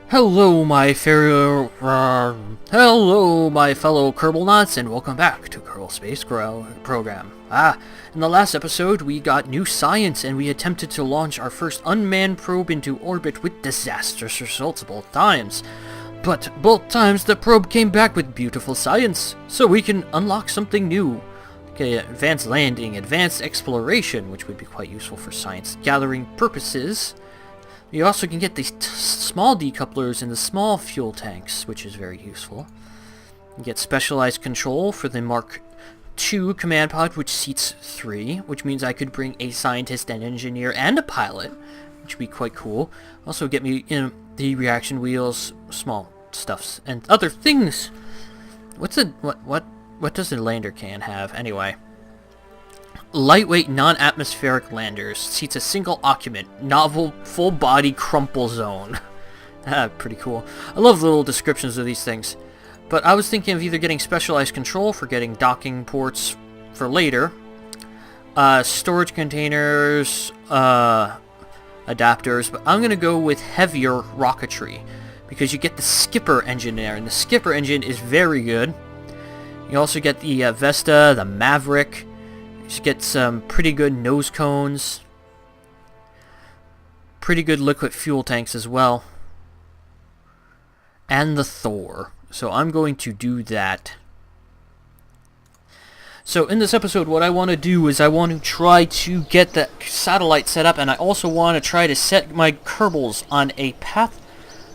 Hello, my fellow Kerbal nuts, and welcome back to Kerbal Space Program. In the last episode, we got new science, and we attempted to launch our first unmanned probe into orbit with disastrous results both times. But both times, the probe came back with beautiful science, so we can unlock something new. Okay, advanced landing, advanced exploration, which would be quite useful for science gathering purposes. You also can get these small decouplers in the small fuel tanks, which is very useful. You get specialized control for the Mark II command pod, which seats 3, which means I could bring a scientist, an engineer, and a pilot, which would be quite cool. Also get me the reaction wheels, small stuffs, and other things. What does the lander can have anyway? Lightweight, non-atmospheric landers. Seats a single occupant. Novel, full-body crumple zone. Pretty cool. I love the little descriptions of these things. But I was thinking of either getting specialized control for getting docking ports for later. Storage containers, adapters. But I'm going to go with heavier rocketry. Because you get the skipper engine there. And the skipper engine is very good. You also get the Vesta, the Maverick. You get some pretty good nose cones. Pretty good liquid fuel tanks as well. And the Thor. So I'm going to do that. So in this episode, what I want to do is I want to try to get the satellite set up, and I also want to try to set my Kerbals on a path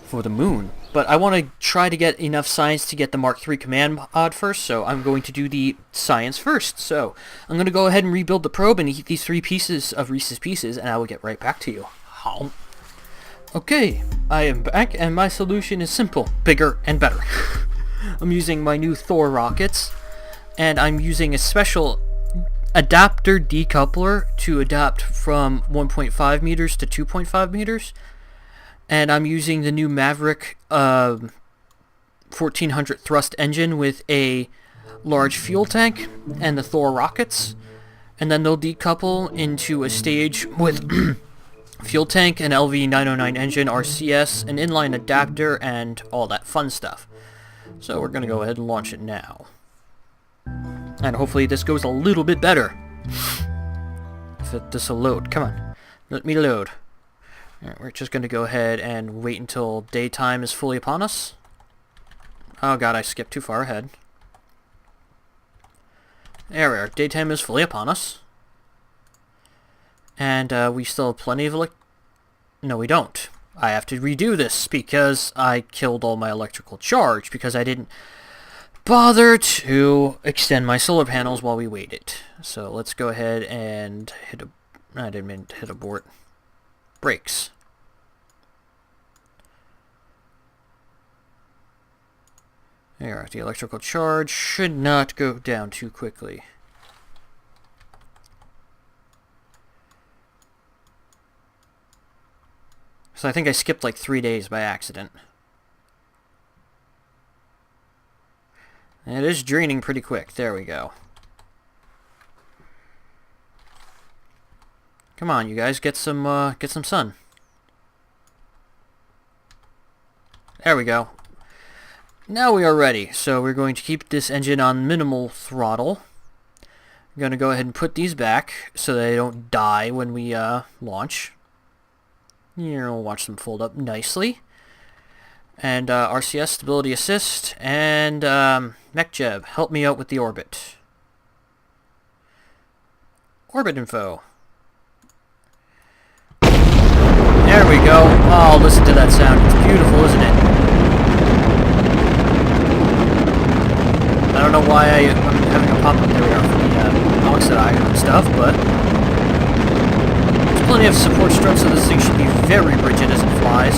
for the moon. But I want to try to get enough science to get the Mark III command pod first, so I'm going to do the science first. So I'm going to go ahead and rebuild the probe and eat these 3 pieces of Reese's Pieces, and I will get right back to you. Okay, I am back, and my solution is simple. Bigger and better. I'm using my new Thor rockets, and I'm using a special adapter decoupler to adapt from 1.5 meters to 2.5 meters. And I'm using the new Maverick 1400 thrust engine with a large fuel tank and the Thor rockets. And then they'll decouple into a stage with fuel tank, an LV909 engine, RCS, an inline adapter, and all that fun stuff. So we're going to go ahead and launch it now. And hopefully this goes a little bit better. If this will load. Come on. Let me load. Alright, we're just going to go ahead and wait until daytime is fully upon us. Oh god, I skipped too far ahead. There we are. Daytime is fully upon us. And we still have plenty of No, we don't. I have to redo this because I killed all my electrical charge because I didn't bother to extend my solar panels while we waited. So let's go ahead and hit a... I didn't mean to hit abort. Brakes. There, the electrical charge should not go down too quickly. So I think I skipped like 3 days by accident. And it is draining pretty quick. There we go. Come on, you guys, get some sun. There we go. Now we are ready. So we're going to keep this engine on minimal throttle. I'm going to go ahead and put these back so they don't die when we launch. We'll watch them fold up nicely. And RCS, stability assist, and MechJeb, help me out with the orbit. Orbit info. There we go. Oh, listen to that sound. It's beautiful, isn't it? I don't know why I'm having a pop-up there for the oxide and stuff, but there's plenty of support struts, so this thing should be very rigid as it flies.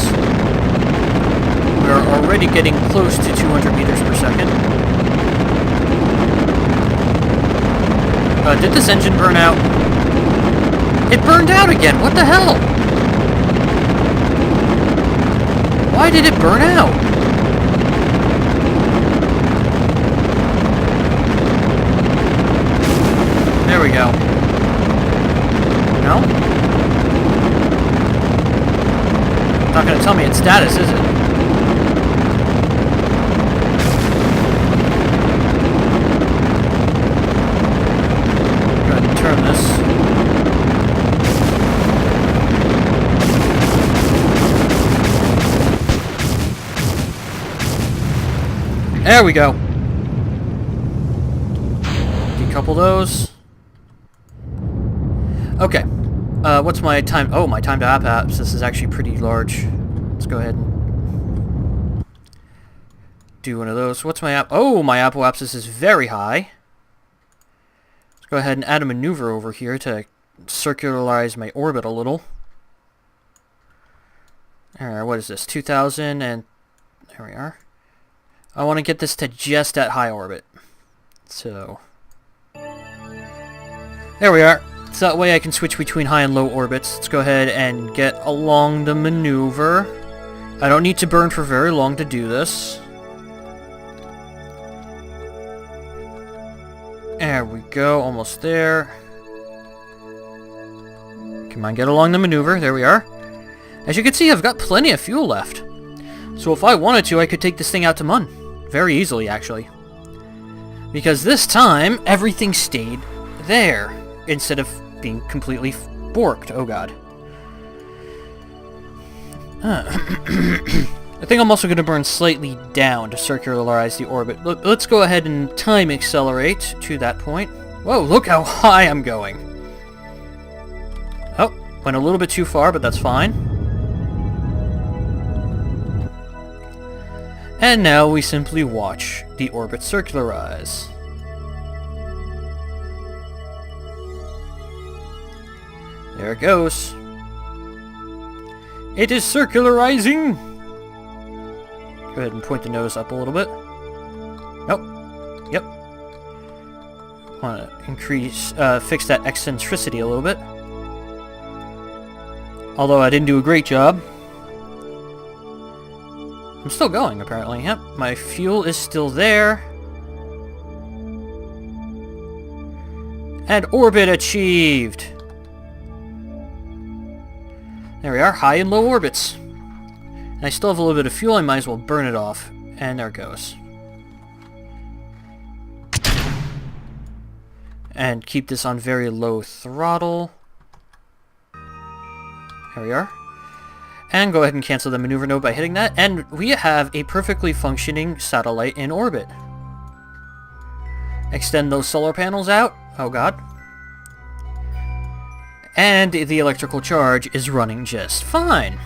We're already getting close to 200 meters per second. Did this engine burn out? It burned out again! What the hell? Why did it burn out? There we go. No? Not gonna tell me its status, is it? There we go. Decouple those. Okay. What's my time? Oh, my time to apoptosis is actually pretty large. Let's go ahead and do one of those. What's my app? Oh, my apoptosis is very high. Let's go ahead and add a maneuver over here to circularize my orbit a little. Alright, what is this? 2000 and... There we are. I want to get this to just at high orbit. So... There we are. So that way I can switch between high and low orbits. Let's go ahead and get along the maneuver. I don't need to burn for very long to do this. There we go, almost there. Come on, get along the maneuver. There we are. As you can see, I've got plenty of fuel left. So if I wanted to, I could take this thing out to Mun. Very easily, actually. Because this time, everything stayed there, instead of being completely borked. Oh god. I think I'm also going to burn slightly down to circularize the orbit. Let's go ahead and time accelerate to that point. Whoa, look how high I'm going. Oh, went a little bit too far, but that's fine. And now we simply watch the orbit circularize. There it goes. It is circularizing! Go ahead and point the nose up a little bit. Nope. Yep. Want to increase, fix that eccentricity a little bit. Although I didn't do a great job. I'm still going, apparently. Yep, my fuel is still there. And orbit achieved! There we are, high and low orbits. And I still have a little bit of fuel, I might as well burn it off. And there it goes. And keep this on very low throttle. There we are. And go ahead and cancel the maneuver node by hitting that. And we have a perfectly functioning satellite in orbit. Extend those solar panels out. Oh god. And the electrical charge is running just fine.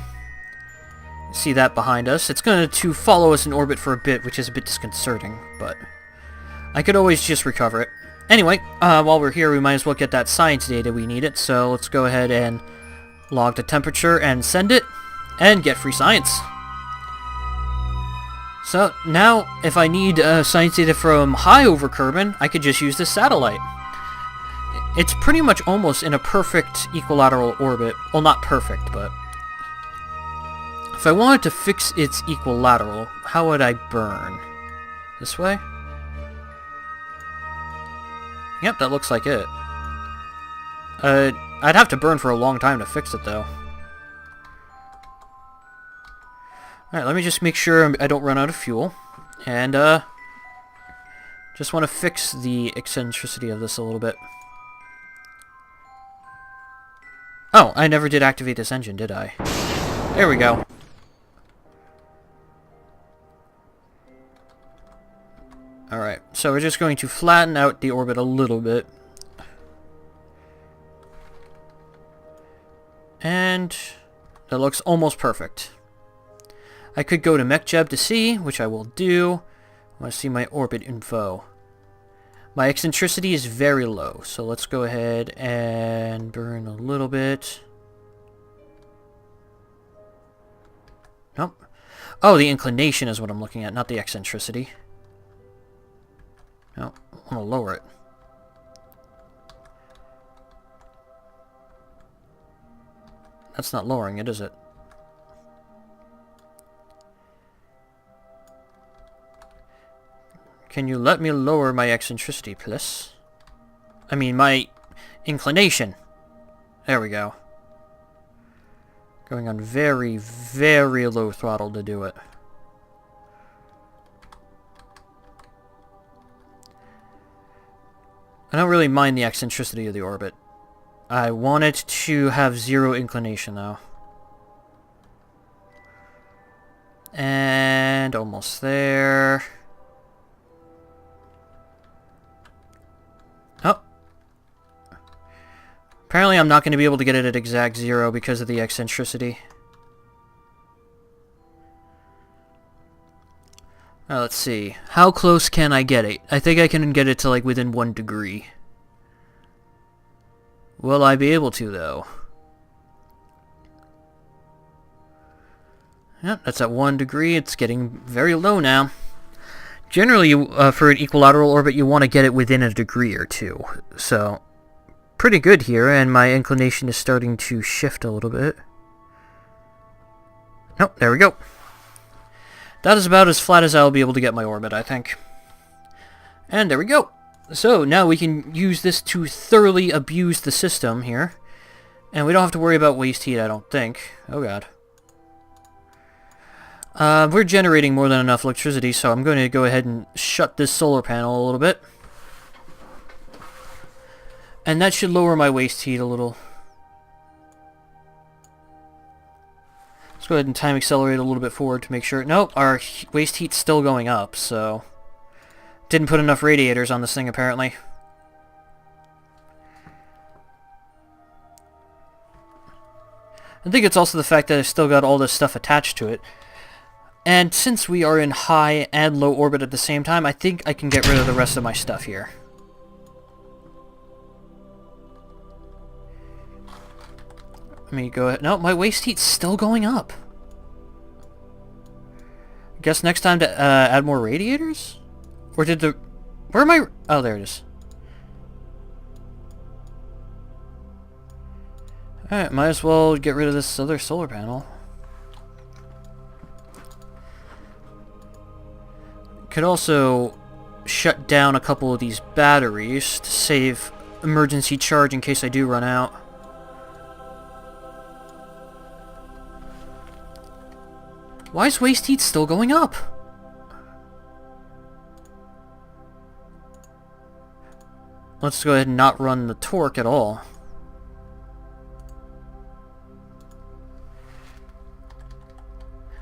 See that behind us? It's going to follow us in orbit for a bit, which is a bit disconcerting, but I could always just recover it. Anyway, while we're here, we might as well get that science data we need it, so let's go ahead and log the temperature and send it. And get free science. So now, if I need science data from high over Kerbin, I could just use this satellite. It's pretty much almost in a perfect equilateral orbit. Well, not perfect, but... If I wanted to fix its equilateral, how would I burn? This way? Yep, that looks like it. I'd have to burn for a long time to fix it, though. Alright, let me just make sure I don't run out of fuel. And, just want to fix the eccentricity of this a little bit. Oh, I never did activate this engine, did I? There we go. Alright, so we're just going to flatten out the orbit a little bit. And that looks almost perfect. I could go to MechJeb to see, which I will do. I want to see my orbit info. My eccentricity is very low, so let's go ahead and burn a little bit. Nope. Oh, the inclination is what I'm looking at, not the eccentricity. No, I want to lower it. That's not lowering it, is it? Can you let me lower my eccentricity, please? I mean, my inclination. There we go. Going on very, very low throttle to do it. I don't really mind the eccentricity of the orbit. I want it to have zero inclination, though. And almost there. Apparently I'm not going to be able to get it at exact 0 because of the eccentricity. Let's see. How close can I get it? I think I can get it to like within 1 degree. Will I be able to, though? Yep, that's at 1 degree. It's getting very low now. Generally, for an equilateral orbit, you want to get it within a degree or 2. So, pretty good here, and my inclination is starting to shift a little bit. Nope, there we go. That is about as flat as I'll be able to get my orbit, I think. And there we go. So, now we can use this to thoroughly abuse the system here. And we don't have to worry about waste heat, I don't think. Oh god. We're generating more than enough electricity, so I'm going to go ahead and shut this solar panel a little bit. And that should lower my waste heat a little. Let's go ahead and time accelerate a little bit forward to make sure... Nope, our waste heat's still going up, so... Didn't put enough radiators on this thing, apparently. I think it's also the fact that I've still got all this stuff attached to it. And since we are in high and low orbit at the same time, I think I can get rid of the rest of my stuff here. Let me go ahead... No, my waste heat's still going up. Guess next time to add more radiators? Or did the... Where am I... Oh, there it is. Alright, might as well get rid of this other solar panel. Could also shut down a couple of these batteries to save emergency charge in case I do run out. Why is waste heat still going up? Let's go ahead and not run the torque at all.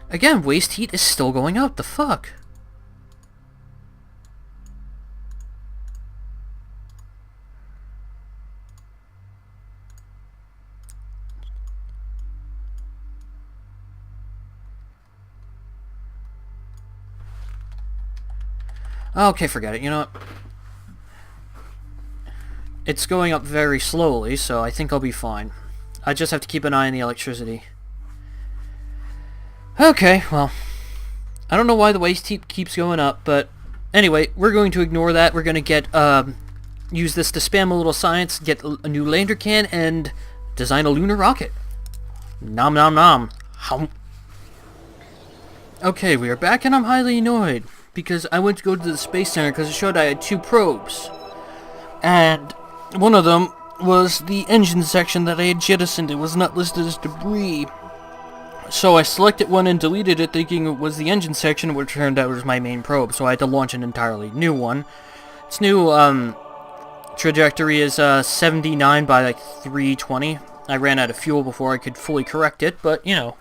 Again, waste heat is still going up. The fuck? Okay, forget it. You know what? It's going up very slowly, so I think I'll be fine. I just have to keep an eye on the electricity. Okay, well, I don't know why the waste heat keeps going up, but anyway, we're going to ignore that. We're going to get, use this to spam a little science, get a new lander can, and design a lunar rocket. Nom nom nom. Hum. Okay, we are back, and I'm highly annoyed, because I went to go to the Space Center because it showed I had 2 probes. And one of them was the engine section that I had jettisoned. It was not listed as debris. So I selected one and deleted it thinking it was the engine section, which turned out was my main probe. So I had to launch an entirely new one. Its new trajectory is 79 by like 320. I ran out of fuel before I could fully correct it, but you know,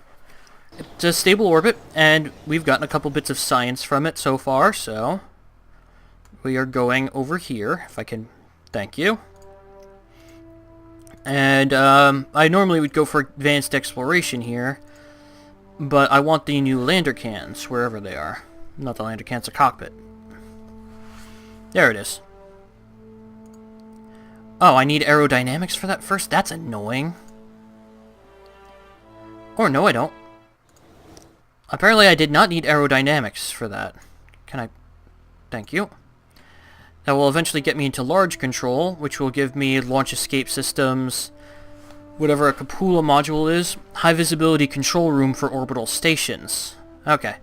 it's a stable orbit, and we've gotten a couple bits of science from it so far, so we are going over here, if I can, thank you. And I normally would go for advanced exploration here, but I want the new lander cans, wherever they are. Not the lander cans, the cockpit. There it is. Oh, I need aerodynamics for that first? That's annoying. Or no, I don't. Apparently I did not need aerodynamics for that. Can I... Thank you. That will eventually get me into large control, which will give me launch escape systems, whatever a cupola module is, high visibility control room for orbital stations. Okay.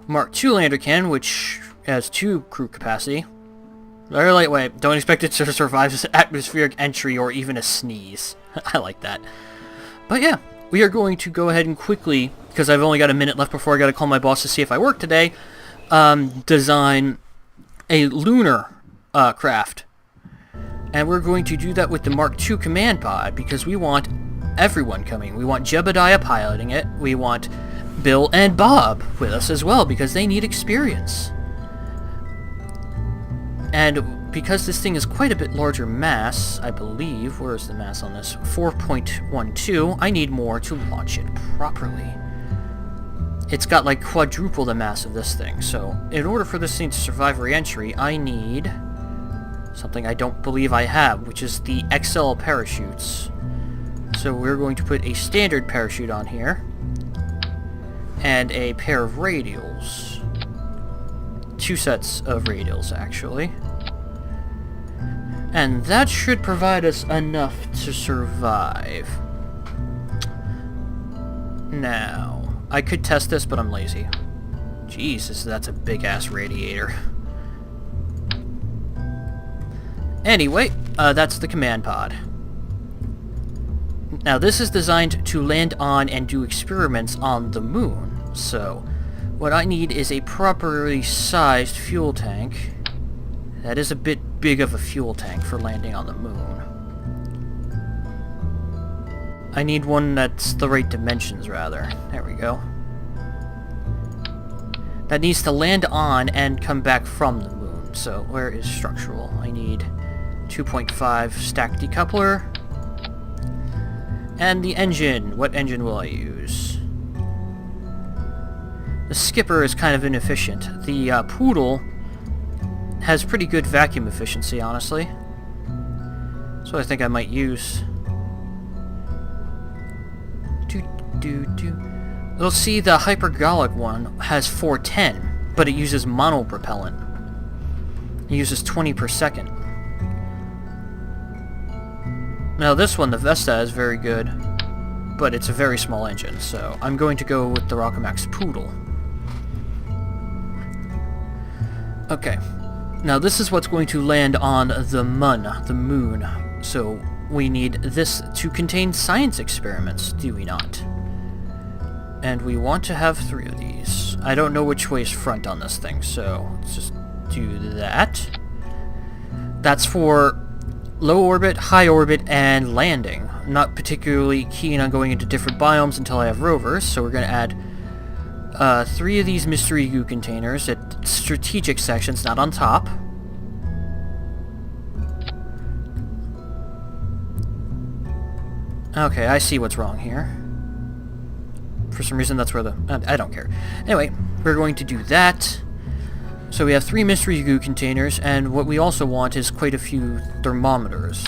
Mark II lander can, which has 2 crew capacity. Very lightweight. Don't expect it to survive atmospheric entry or even a sneeze. I like that. But yeah, we are going to go ahead and quickly, because I've only got a minute left before I got to call my boss to see if I work today, design a lunar craft. And we're going to do that with the Mark II command pod, because we want everyone coming. We want Jebediah piloting it. We want Bill and Bob with us as well, because they need experience. And because this thing is quite a bit larger mass, I believe, where is the mass on this? 4.12, I need more to launch it properly. It's got like quadruple the mass of this thing, so in order for this thing to survive re-entry, I need something I don't believe I have, which is the XL parachutes. So we're going to put a standard parachute on here, and a pair of radials. 2 sets of radials, actually. And that should provide us enough to survive. Now, I could test this, but I'm lazy. Jesus, that's a big-ass radiator. Anyway, that's the command pod. Now, this is designed to land on and do experiments on the moon. So, what I need is a properly sized fuel tank. That is a bit big of a fuel tank for landing on the moon. I need one that's the right dimensions, rather. There we go. That needs to land on and come back from the moon. So, where is structural? I need 2.5 stack decoupler. And the engine. What engine will I use? The skipper is kind of inefficient. The poodle has pretty good vacuum efficiency, honestly. So I think I might use... We'll see the hypergolic one has 410, but it uses monopropellant. It uses 20 per second. Now this one, the Vesta, is very good, but it's a very small engine, so I'm going to go with the Rockamax Poodle. Okay. Now this is what's going to land on the moon. So we need this to contain science experiments, do we not? And we want to have 3 of these. I don't know which way is front on this thing, so let's just do that. That's for low orbit, high orbit, and landing. I'm not particularly keen on going into different biomes until I have rovers, so we're going to add 3 of these mystery goo containers at strategic sections, not on top. Okay, I see what's wrong here. For some reason, that's where the... I don't care. Anyway, we're going to do that. So we have 3 mystery goo containers, and what we also want is quite a few thermometers.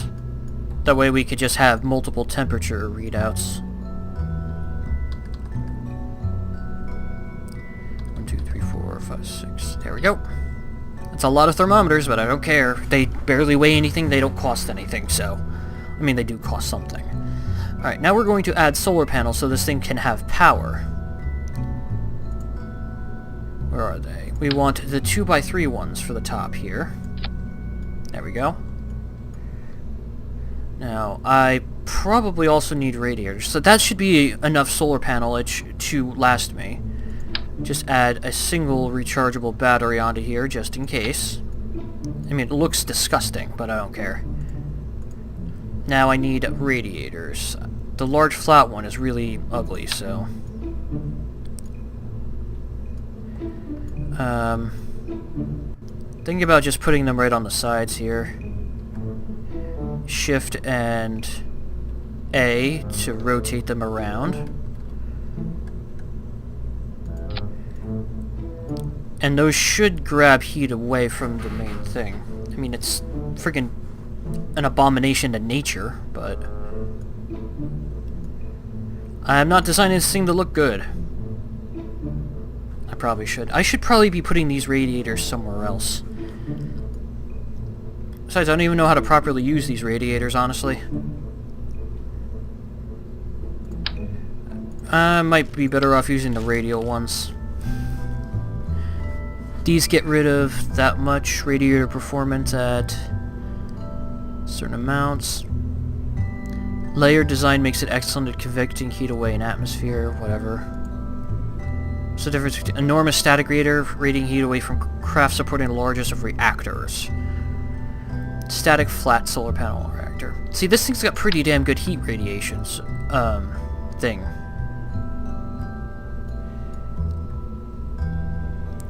That way we could just have multiple temperature readouts. 1, 2, 3, 4, 5, 6. There we go. That's a lot of thermometers, but I don't care. They barely weigh anything, they don't cost anything, so... I mean, they do cost something. Alright, now we're going to add solar panels so this thing can have power. Where are they? We want the 2x3 ones for the top here. There we go. Now, I probably also need radiators, so that should be enough solar panelage to last me. Just add a single rechargeable battery onto here, just in case. I mean, it looks disgusting, but I don't care. Now I need radiators. The large flat one is really ugly, so... Think about just putting them right on the sides here. Shift and A to rotate them around. And those should grab heat away from the main thing. I mean, it's friggin' an abomination to nature, but... I'm not designing this thing to look good. I probably should. I should probably be putting these radiators somewhere else. Besides, I don't even know how to properly use these radiators, honestly. I might be better off using the radial ones. These get rid of that much radiator performance at certain amounts. Layer design makes it excellent at convecting heat away in atmosphere, whatever. What's the difference between enormous static radiator radiating heat away from craft supporting the largest of reactors? Static flat solar panel reactor. See, this thing's got pretty damn good heat radiations, thing.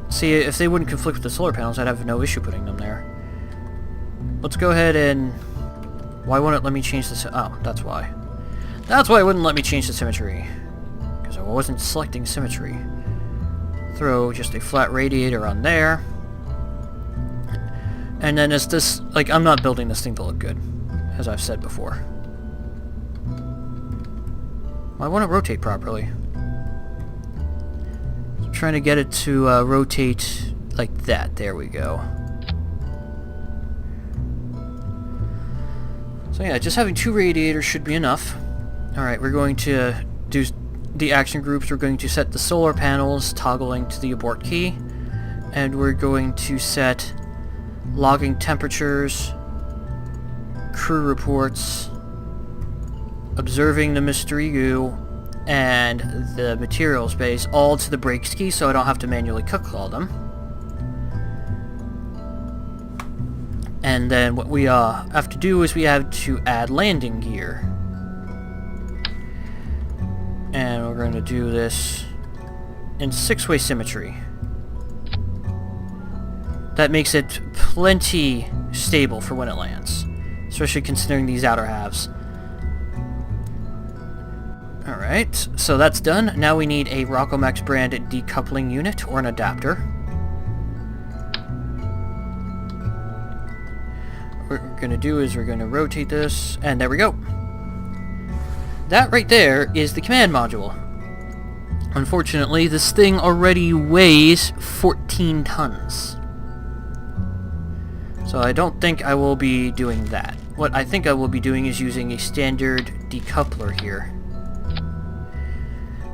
See, if they wouldn't conflict with the solar panels, I'd have no issue putting them there. let's go ahead and... Why wouldn't it let me change the... Oh, that's why. That's why it wouldn't let me change the symmetry. Because I wasn't selecting symmetry. Throw just a flat radiator on there. And then as this... Like, I'm not building this thing to look good, as I've said before. I want to rotate properly. I'm trying to get it to rotate like that. There we go. So yeah, just having 2 radiators should be enough. Alright, we're going to do the action groups. We're going to set the solar panels, toggling to the abort key. And we're going to set logging temperatures, crew reports, observing the mystery goo, and the materials base all to the brakes key so I don't have to manually cook all them. And then what we have to do is we have to add landing gear. And we're going to do this in 6-way symmetry. That makes it plenty stable for when it lands, especially considering these outer halves. Alright, so that's done. Now we need a Rockomax brand decoupling unit or an adapter. What we're going to do is we're going to rotate this, and there we go. That right there is the command module. Unfortunately, this thing already weighs 14 tons. So I don't think I will be doing that. What I think I will be doing is using a standard decoupler here.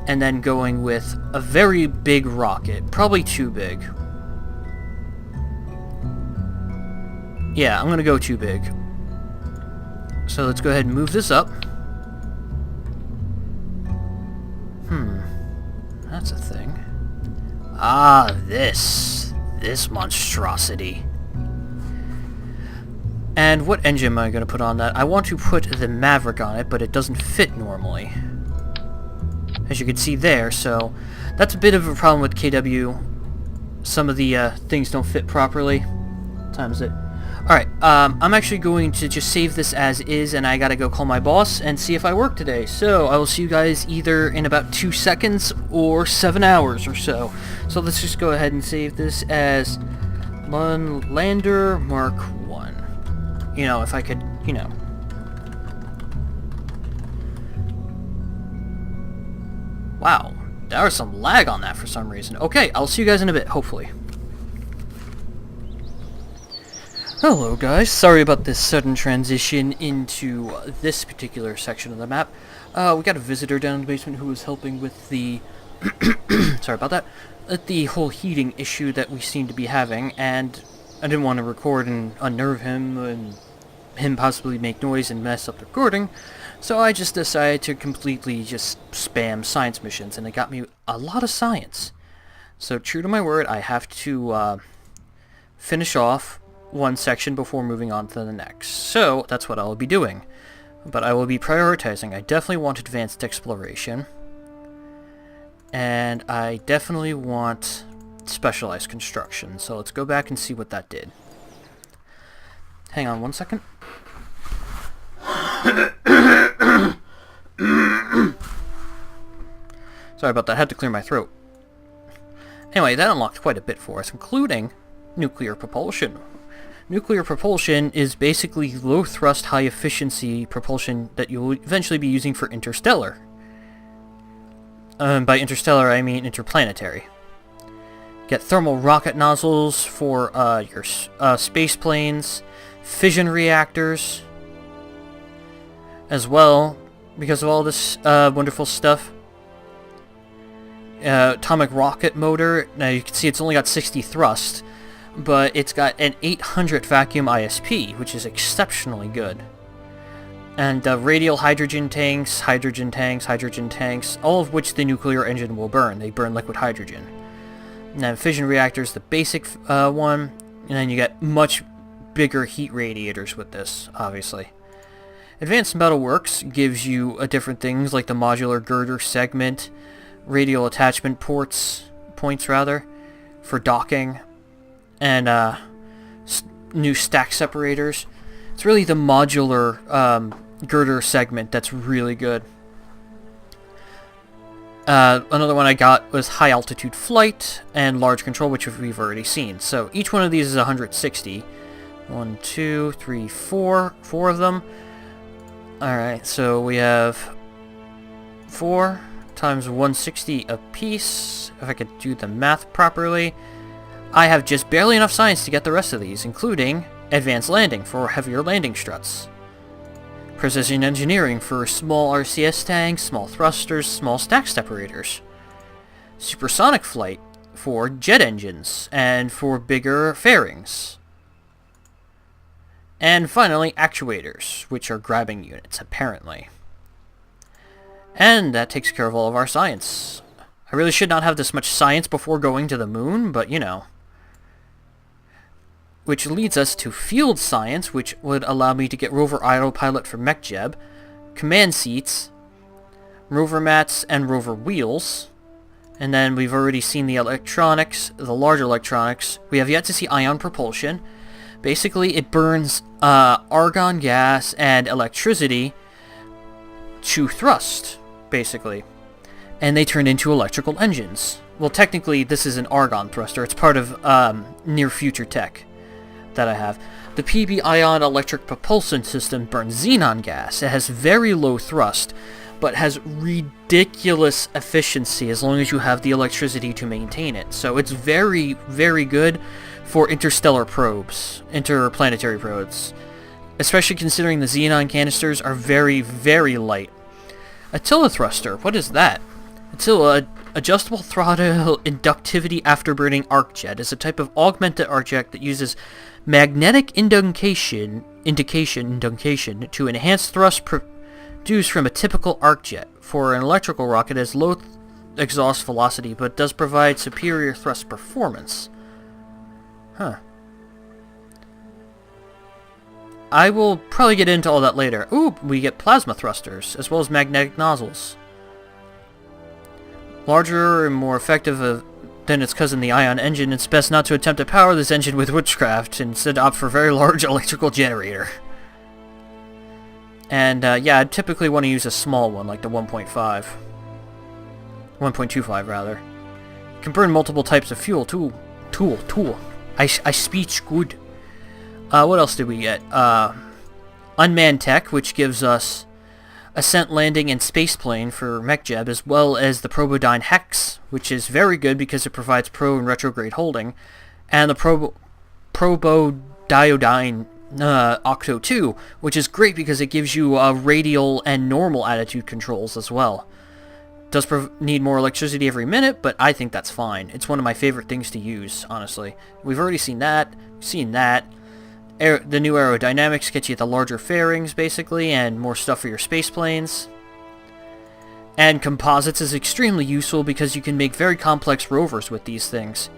And then going with a very big rocket. Probably too big. Yeah, I'm going to go too big. So let's go ahead and move this up. That's a thing. Ah, this monstrosity. And what engine am I going to put on that? I want to put the Maverick on it, but it doesn't fit normally. As you can see there, so that's a bit of a problem with KW. Some of the things don't fit properly. Times it. Alright, I'm actually going to just save this as is, and I gotta go call my boss and see if I work today. So, I will see you guys either in about 2 seconds or 7 hours or so. So let's just go ahead and save this as Lander Mark 1. You know, if I could, you know. Wow, there was some lag on that for some reason. Okay, I'll see you guys in a bit, hopefully. Hello guys, sorry about this sudden transition into this particular section of the map. We got a visitor down in the basement who was helping with the... sorry about that. The whole heating issue that we seem to be having, and I didn't want to record and unnerve him, and him possibly make noise and mess up the recording, so I just decided to completely just spam science missions, and it got me a lot of science. So true to my word, I have to finish off one section before moving on to the next. So that's what I'll be doing. But I will be prioritizing. I definitely want advanced exploration. And I definitely want specialized construction. So let's go back and see what that did. Hang on one second. Sorry about that. I had to clear my throat. Anyway, that unlocked quite a bit for us, including nuclear propulsion. Nuclear propulsion is basically low-thrust, high-efficiency propulsion that you'll eventually be using for interstellar. By interstellar, I mean interplanetary. Get thermal rocket nozzles for your space planes, fission reactors, as well, because of all this wonderful stuff. Atomic rocket motor, now you can see it's only got 60 thrust, but it's got an 800 vacuum ISP, which is exceptionally good. And radial hydrogen tanks, all of which the nuclear engine will burn. They burn liquid hydrogen. And then fission reactors, the basic one, and then you get much bigger heat radiators with this, obviously. Advanced Metalworks gives you different things like the modular girder segment, radial attachment points for docking, and new stack separators. It's really the modular girder segment that's really good. Another one I got was high altitude flight and large control, which we've already seen. So each one of these is 160. 1, 2, 3, 4. 4 of them. Alright, so we have 4 times 160 apiece. If I could do the math properly. I have just barely enough science to get the rest of these, including advanced landing for heavier landing struts. Precision engineering for small RCS tanks, small thrusters, small stack separators. Supersonic flight for jet engines and for bigger fairings. And finally, actuators, which are grabbing units, apparently. And that takes care of all of our science. I really should not have this much science before going to the moon, but you know. Which leads us to field science, which would allow me to get rover autopilot for MechJeb, command seats, rover mats, and rover wheels. And then we've already seen the electronics, the large electronics. We have yet to see ion propulsion. Basically, it burns argon gas and electricity to thrust, basically. And they turn into electrical engines. Well, technically, this is an argon thruster. It's part of near-future tech that I have. The PB ion electric propulsion system burns xenon gas. It has very low thrust, but has ridiculous efficiency as long as you have the electricity to maintain it. So it's very, very good for interstellar probes, interplanetary probes, especially considering the xenon canisters are very, very light. Attila thruster, what is that? Attila, adjustable throttle inductivity afterburning arc jet, is a type of augmented arc jet that uses magnetic indication to enhance thrust produced from a typical arc jet. For an electrical rocket, it has low exhaust velocity, but does provide superior thrust performance. Huh. I will probably get into all that later. Ooh, we get plasma thrusters, as well as magnetic nozzles. Larger and more effective than its cousin the ion engine, it's best not to attempt to power this engine with witchcraft, and instead opt for a very large electrical generator. And yeah, I'd typically want to use a small one, like the 1.5. 1.25 rather. It can burn multiple types of fuel, tool. I speech good. What else did we get? Unmanned tech, which gives us ascent, landing, and spaceplane for MechJeb, as well as the Probodyne Hex, which is very good because it provides pro and retrograde holding, and the Probodiodine Octo 2, which is great because it gives you radial and normal attitude controls as well. Does need more electricity every minute, but I think that's fine. It's one of my favorite things to use, honestly. We've already seen that. The new aerodynamics get you the larger fairings, basically, and more stuff for your space planes. And composites is extremely useful because you can make very complex rovers with these things.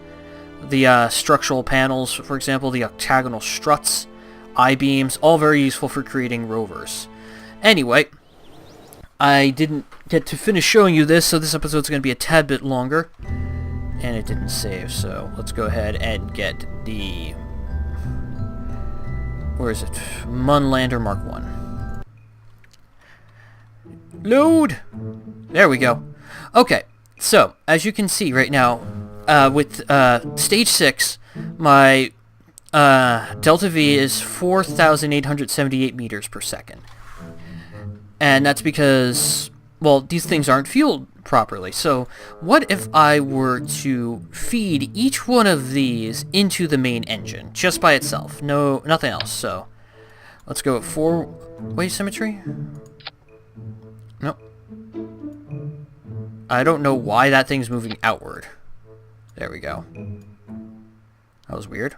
The structural panels, for example, the octagonal struts, I-beams, all very useful for creating rovers. Anyway, I didn't get to finish showing you this, so this episode's going to be a tad bit longer. And it didn't save, so let's go ahead and get the... Where is it? Munlander Mark 1. Load! There we go. Okay, so, as you can see right now, with Stage 6, my delta V is 4,878 meters per second. And that's because, well, these things aren't fueled properly. So, what if I were to feed each one of these into the main engine, just by itself? No, nothing else. So, let's go 4-way symmetry. Nope. I don't know why that thing's moving outward. There we go. That was weird.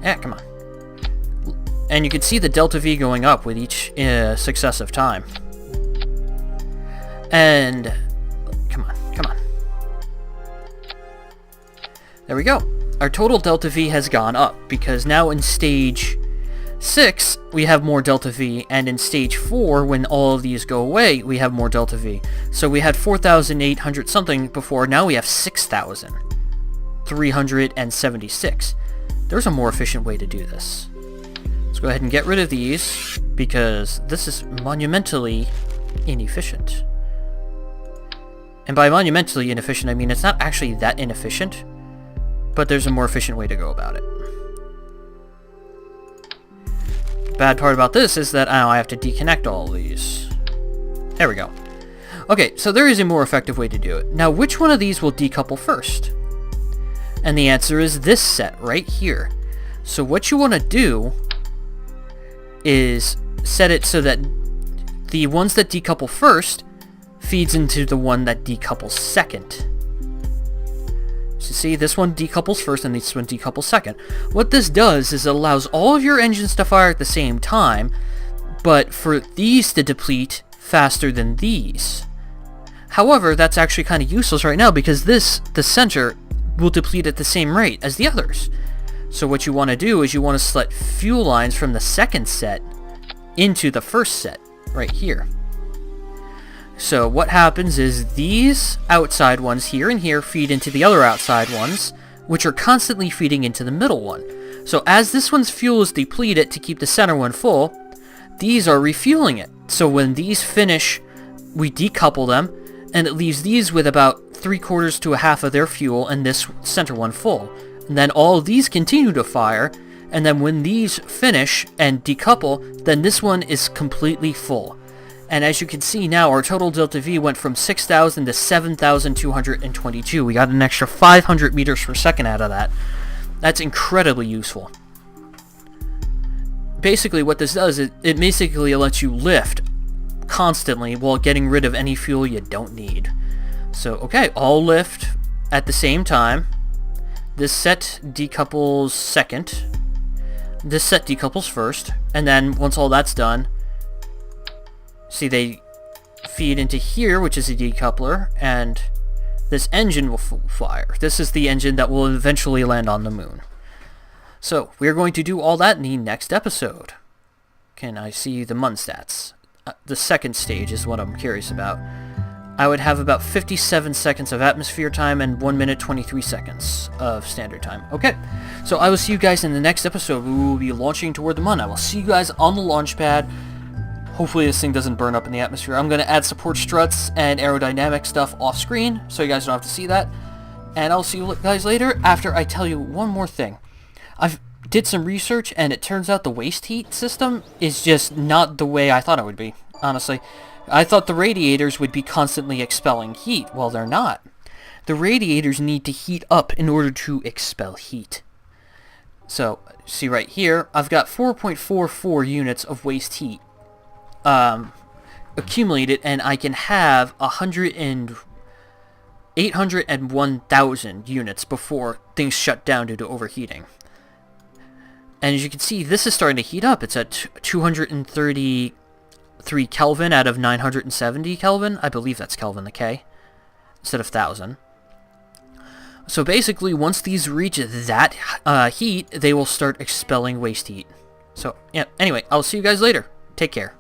Yeah, come on. And you can see the delta V going up with each successive time. And... Come on. There we go. Our total delta V has gone up, because now in Stage 6, we have more delta V, and in Stage 4, when all of these go away, we have more delta V. So we had 4,800 something before, now we have 6,376. There's a more efficient way to do this. Let's go ahead and get rid of these, because this is monumentally inefficient. And by monumentally inefficient, I mean it's not actually that inefficient, but there's a more efficient way to go about it. Bad part about this is that now I have to deconnect all of these. There we go. Okay, so there is a more effective way to do it. Now, which one of these will decouple first? And the answer is this set right here. So what you want to do is set it so that the ones that decouple first feeds into the one that decouples second. So see, this one decouples first and this one decouples second. What this does is it allows all of your engines to fire at the same time, but for these to deplete faster than these. However, that's actually kind of useless right now because the center, will deplete at the same rate as the others. So what you want to do is you want to select fuel lines from the second set into the first set, right here. So what happens is these outside ones here and here feed into the other outside ones, which are constantly feeding into the middle one. So as this one's fuel is depleted to keep the center one full, these are refueling it. So when these finish, we decouple them, and it leaves these with about 3/4 to a half of their fuel and this center one full. And then all of these continue to fire, and then when these finish and decouple, then this one is completely full. And as you can see now, our total delta V went from 6,000 to 7,222. We got an extra 500 meters per second out of that. That's incredibly useful. Basically what this does is it basically lets you lift constantly while getting rid of any fuel you don't need. So okay, all lift at the same time. This set decouples second. This set decouples first. And then once all that's done, see, they feed into here, which is a decoupler, and this engine will fire. This is the engine that will eventually land on the moon. So we're going to do all that in the next episode. Can I see the MUN stats? The second stage is what I'm curious about. I would have about 57 seconds of atmosphere time and 1 minute 23 seconds of standard time. Okay, so I will see you guys in the next episode. We will be launching toward the MUN. I will see you guys on the launch pad. Hopefully this thing doesn't burn up in the atmosphere. I'm going to add support struts and aerodynamic stuff off screen, so you guys don't have to see that. And I'll see you guys later after I tell you one more thing. I've did some research, and it turns out the waste heat system is just not the way I thought it would be, honestly. I thought the radiators would be constantly expelling heat. Well, they're not. The radiators need to heat up in order to expel heat. So, see right here, I've got 4.44 units of waste heat accumulated, and I can have 801,000 units before things shut down due to overheating. And as you can see, this is starting to heat up. It's at 233 Kelvin out of 970 Kelvin. I believe that's Kelvin, the K, instead of 1,000. So basically, once these reach that heat, they will start expelling waste heat. So, yeah, anyway, I'll see you guys later. Take care.